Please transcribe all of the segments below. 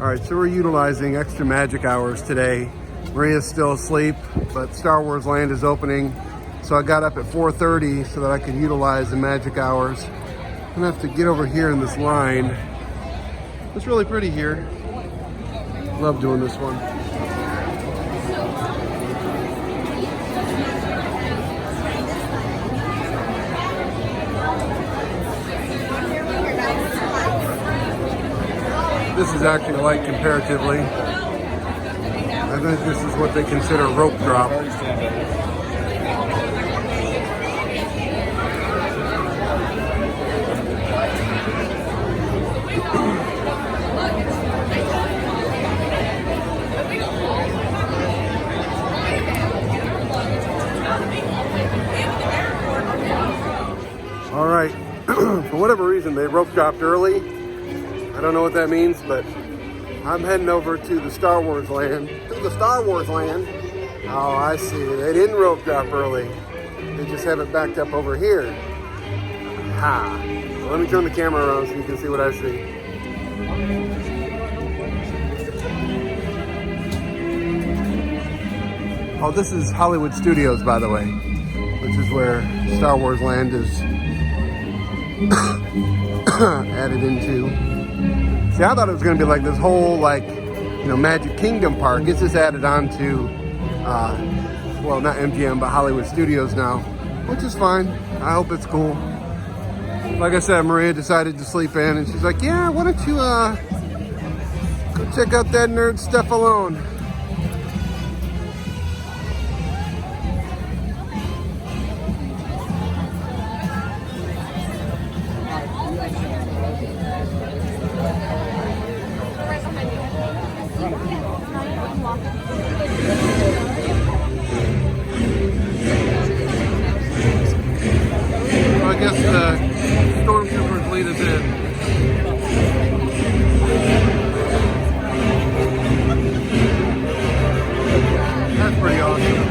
All right, so we're utilizing extra magic hours today. Maria's still asleep, but Star Wars Land is opening. So I got up at 4:30 so that I could utilize the magic hours. I'm gonna have to get over here in this line. It's really pretty here. Love doing this one. This is actually light comparatively. I think this is what they consider rope drop. All right, for whatever reason, they rope dropped early. I don't know what that means, but I'm heading over to the Star Wars Land. To the Star Wars Land? Oh, I see. They didn't rope drop early. They just have it backed up over here. Ha. So let me turn the camera around so you can see what I see. Oh, this is Hollywood Studios, by the way, which is where Star Wars Land is added into. See, I thought it was going to be like this whole, Magic Kingdom park. It's just added on to, well, not MGM, but Hollywood Studios now, which is fine. I hope it's cool. Like I said, Maria decided to sleep in, and she's like, yeah, why don't you go check out that nerd stuff alone. I guess the stormtroopers lead us in. That's pretty awesome.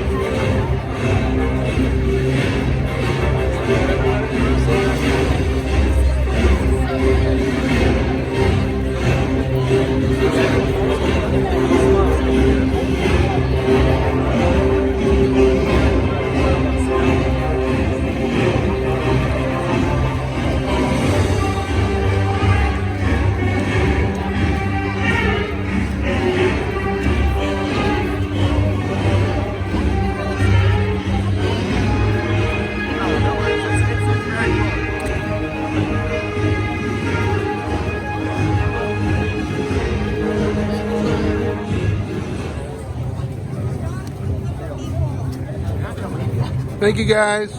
Thank you, guys.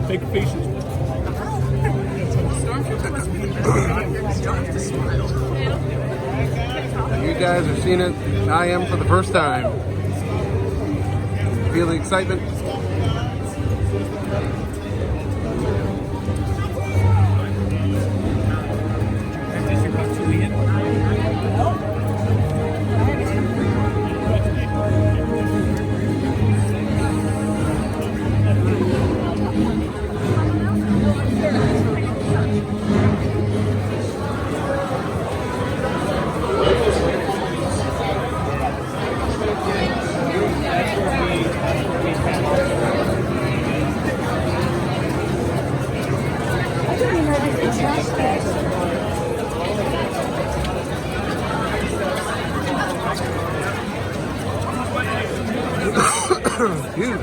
Take pieces. You guys are seeing it. I am for the first time. Feel the excitement. Huge.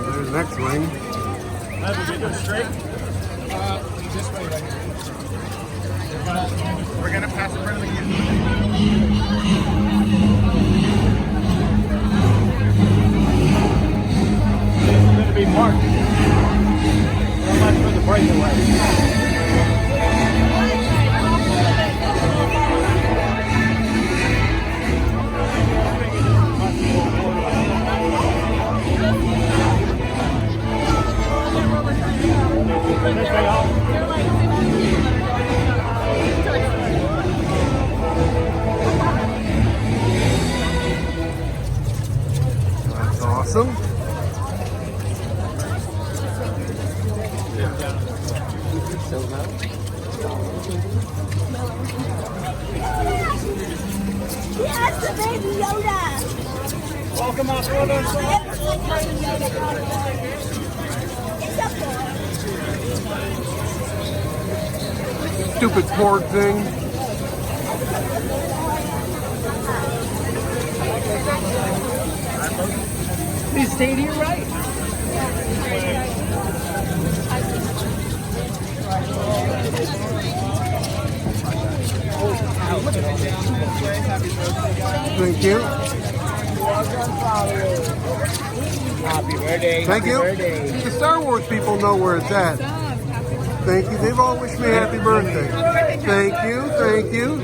There's the next wing. This way right here. We're gonna pass in front of the It's gonna be parked. So much for the breakaway. They all Yes, the baby Yoda. Welcome up, brother. It's up there. Stupid porg thing. He stayed here, right? Thank you. Happy birthday. Thank you. Happy birthday. The Star Wars people know where it's at. Thank you. They've all wished me happy birthday. Thank you. Thank you.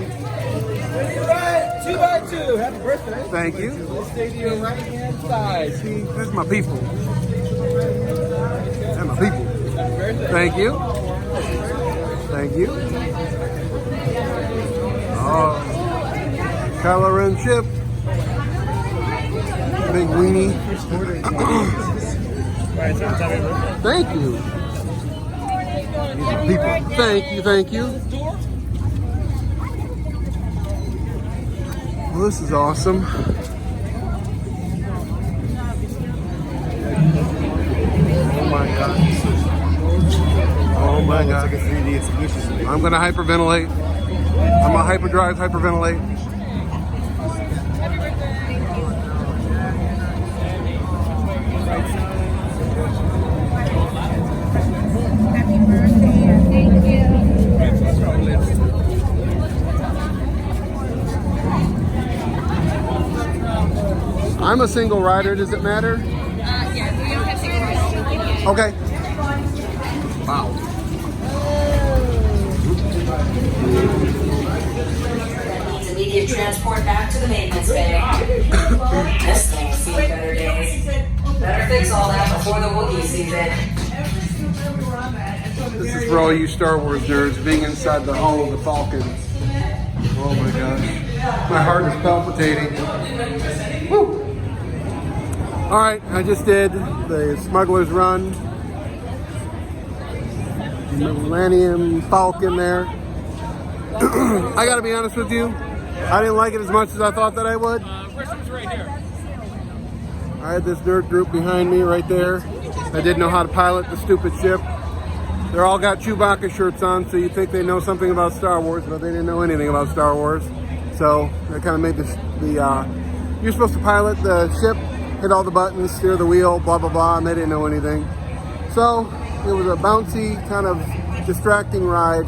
2 by 2. Happy birthday. Thank you. Let's stay to your right hand side. See, that's my people. That's my people. Happy birthday. Thank you. Thank you. Oh, Kylo Ren chip. Big weenie. Right, so happy birthday. Thank you. These are people. Thank you. Thank you. Well, this is awesome. Oh my God. Oh my God. It's like a 3D exhibition. I'm gonna hyperventilate. I'm gonna hyperdrive, hyperventilate. I'm a single rider. Does it matter? Yeah, we don't have to. Okay. Wow. Needs immediate transport back to the maintenance bay. This thing's seen better days. Better fix all that before the Wookiee sees it. This is for all you Star Wars nerds being inside the hull of the Falcon. Oh my gosh. My heart is palpitating. Woo. All right, I just did the Smuggler's Run. Millennium Falcon there. I gotta be honest with you, I didn't like it as much as I thought that I would. Question's right here. I had this nerd group behind me right there that didn't know how to pilot the stupid ship. They're all got Chewbacca shirts on, so you think they know something about Star Wars, but they didn't know anything about Star Wars. So that kind of made you're supposed to pilot the ship, hit all the buttons, steer the wheel, blah, blah, blah, and they didn't know anything. So it was a bouncy, kind of distracting ride.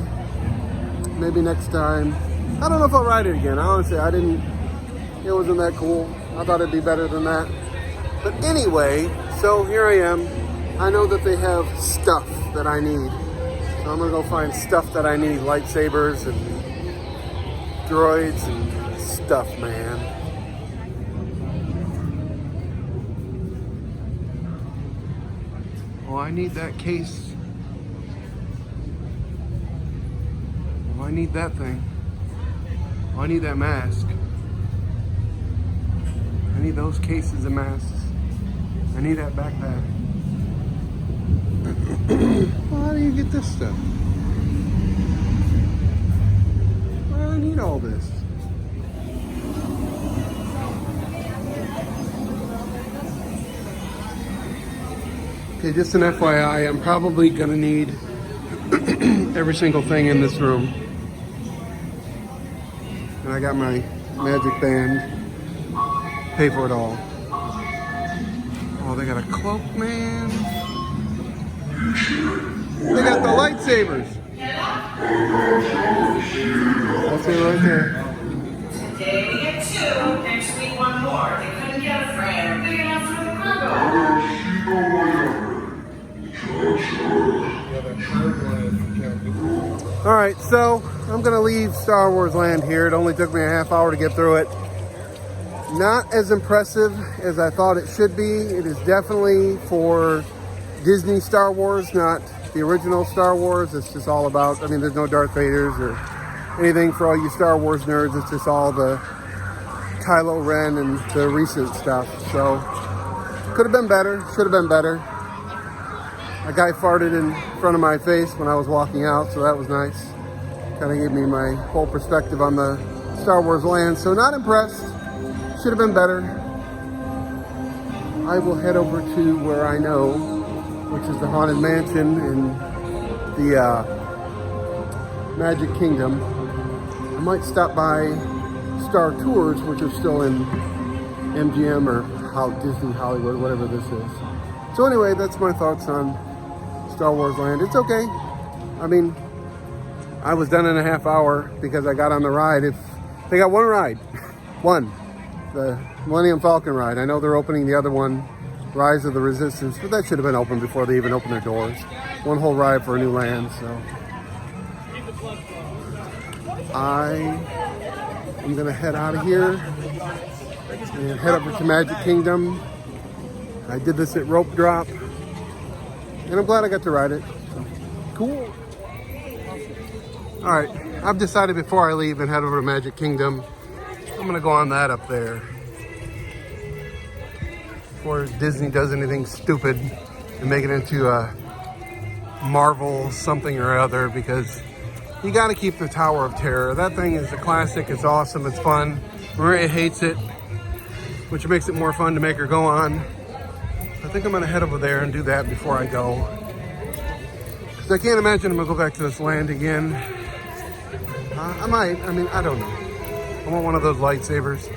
Maybe next time. I don't know if I'll ride it again. Honestly, it wasn't that cool. I thought it'd be better than that. But anyway, so here I am. I know that they have stuff that I need. So I'm gonna go find stuff that I need, lightsabers and droids and stuff, man. Oh, I need that case. Oh, I need that thing. Oh, I need that mask. I need those cases of masks. I need that backpack. Well, how do you get this stuff? Well, I need all this. Okay, just an FYI, I'm probably gonna need every single thing in this room. And I got my magic band. Pay for it all. Oh, they got a cloak, man. They got the lightsabers. That's it right there. Today we get 2, next week 1 more. They couldn't get a frame big enough for the cargo. All right, so I'm gonna leave Star Wars Land here. It only took me a half hour to get through it. Not as impressive as I thought it should be. It is definitely for Disney Star Wars, not the original Star Wars. It's just all about, I mean, there's no Darth Vaders or anything for all you Star Wars nerds. It's just all the Kylo Ren and the recent stuff. So, could have been better, should have been better. A guy farted in front of my face when I was walking out, so that was nice. Kind of gave me my whole perspective on the Star Wars land. So not impressed. Should have been better. I will head over to where I know, which is the Haunted Mansion in the Magic Kingdom. I might stop by Star Tours, which are still in MGM or Disney Hollywood, whatever this is. So anyway, that's my thoughts on Star Wars Land. It's okay. I mean, I was done in a half hour because I got on the ride. If they got one ride, the Millennium Falcon ride. I know they're opening the other one, Rise of the Resistance, but that should have been open before they even opened their doors. One whole ride for a new land, so. I am gonna head out of here and head over to Magic Kingdom. I did this at Rope Drop, and I'm glad I got to ride it. So, cool. All right, I've decided before I leave and head over to Magic Kingdom, I'm gonna go on that up there. Before Disney does anything stupid and make it into a Marvel something or other, because you gotta keep the Tower of Terror. That thing is a classic, it's awesome, it's fun. Maria hates it, which makes it more fun to make her go on. I think I'm gonna head over there and do that before I go. Because I can't imagine I'm gonna go back to this land again. I might, I mean, I don't know. I want one of those lightsabers.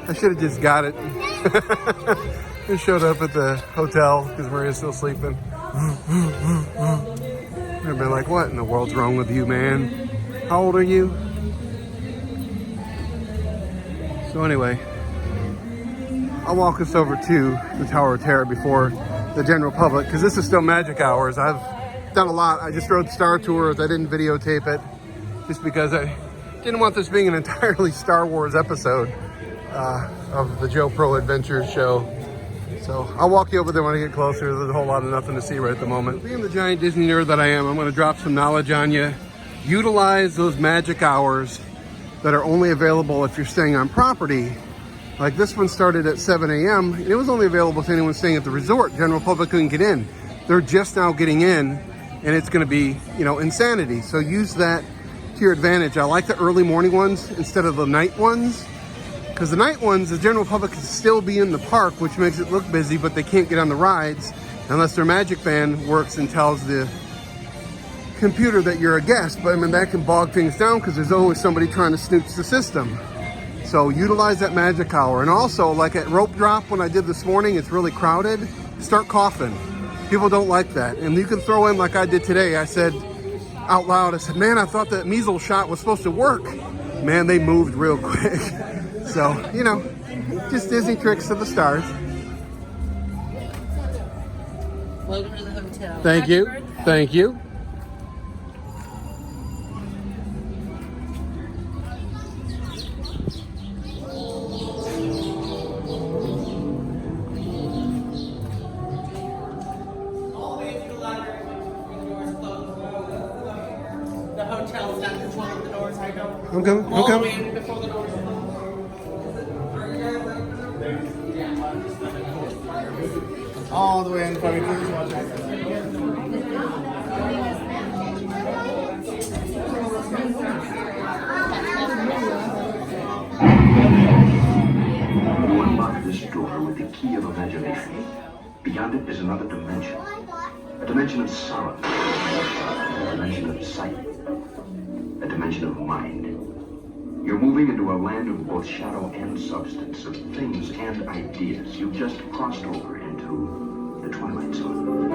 I should have just got it. I showed up at the hotel because Maria's still sleeping. I've been like, what in the world's wrong with you, man? How old are you? So anyway, I'll walk us over to the Tower of Terror before the general public, because this is still magic hours. I've done a lot. I just rode Star Tours. I didn't videotape it just because I didn't want this being an entirely Star Wars episode of the Joe Pro Adventures show. So I'll walk you over there when I get closer. There's a whole lot of nothing to see right at the moment. Being the giant Disney nerd that I am, I'm going to drop some knowledge on you. Utilize those magic hours that are only available if you're staying on property. Like this one started at 7 a.m. It was only available to anyone staying at the resort. General public couldn't get in. They're just now getting in, and it's going to be, you know, insanity. So use that to your advantage. I like the early morning ones instead of the night ones, because the night ones, the general public can still be in the park, which makes it look busy, but they can't get on the rides unless their Magic Band works and tells the computer that you're a guest. But I mean, that can bog things down because there's always somebody trying to snooch the system. So utilize that magic hour. And also, like at Rope Drop when I did this morning, it's really crowded. Start coughing. People don't like that. And you can throw in, like I did today, I said out loud, I said, man, I thought that measles shot was supposed to work. Man, they moved real quick. So, you know, just Disney tricks to the stars. Welcome to the hotel. Thank you. Thank you. The hotel is not controlling the doors. I know. I'm coming. I'm All the coming. way in before the doors. All the way in front of you. You unlock this door with the key of imagination. Beyond it is another dimension. A dimension of sorrow. A dimension of sight. A dimension of mind. You're moving into a land of both shadow and substance, of things and ideas. You've just crossed over into the Twilight Zone.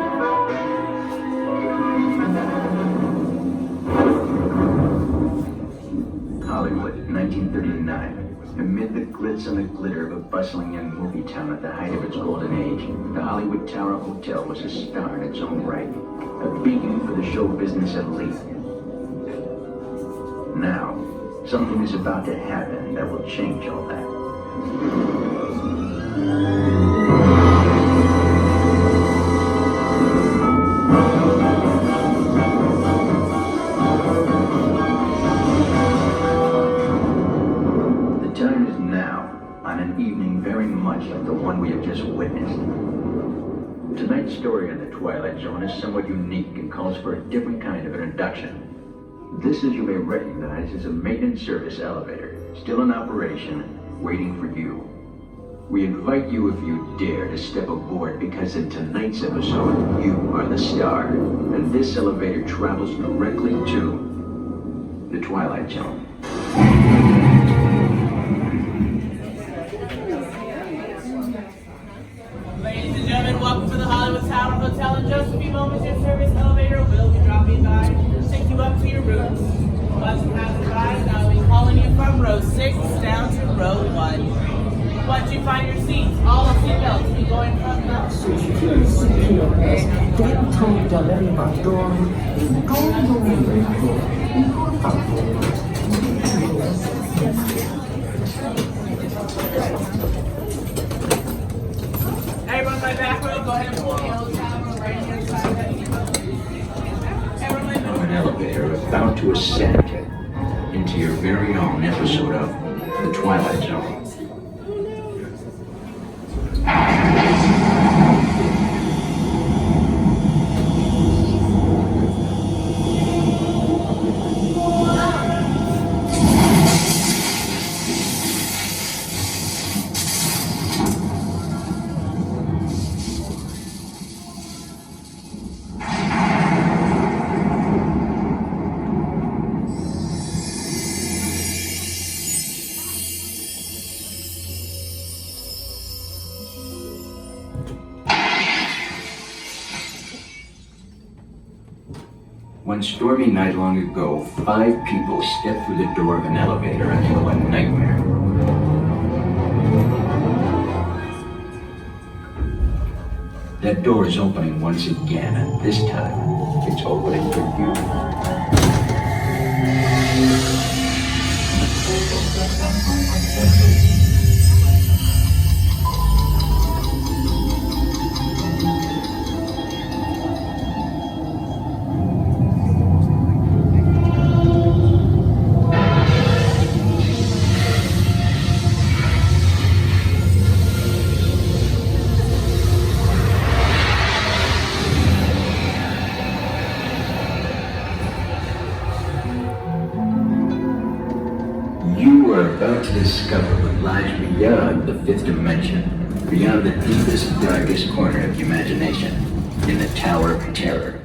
Hollywood, 1939. Amid the glitz and the glitter of a bustling young movie town at the height of its golden age, the Hollywood Tower Hotel was a star in its own right, a beacon for the show business elite. Now, something is about to happen that will change all that. The time is now, on an evening very much like the one one we have just witnessed. Tonight's story on the Twilight Zone is somewhat unique and calls for a different kind of introduction. This, as you may recognize, is a maintenance service elevator, still in operation, waiting for you. We invite you, if you dare, to step aboard because in tonight's episode, you are the star. And this elevator travels directly to the Twilight Zone. Ladies and gentlemen, welcome to the Hollywood Tower Hotel. In just a few moments, your service elevator will be dropping by to take you up to your rooms. Once you have arrived, I will be calling you from row 6 down to row 1. Once you find your seats, all the seatbelts will be going from now. Everyone in my back row, go ahead and pull the yellow towel right here inside. Everyone in An elevator about to ascend into your very own episode of the Twilight Zone. One stormy night long ago, 5 people stepped through the door of an elevator into a nightmare. That door is opening once again, and this time, it's opening for you. You are about to discover what lies beyond the 5th dimension, beyond the deepest, darkest corner of imagination, in the Tower of Terror.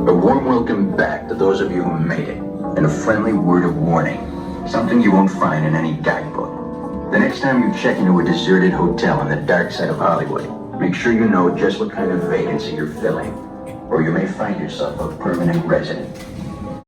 A warm welcome back to those of you who made it, and a friendly word of warning. Something you won't find in any guidebook. The next time you check into a deserted hotel on the dark side of Hollywood, make sure you know just what kind of vacancy you're filling, or you may find yourself a permanent resident.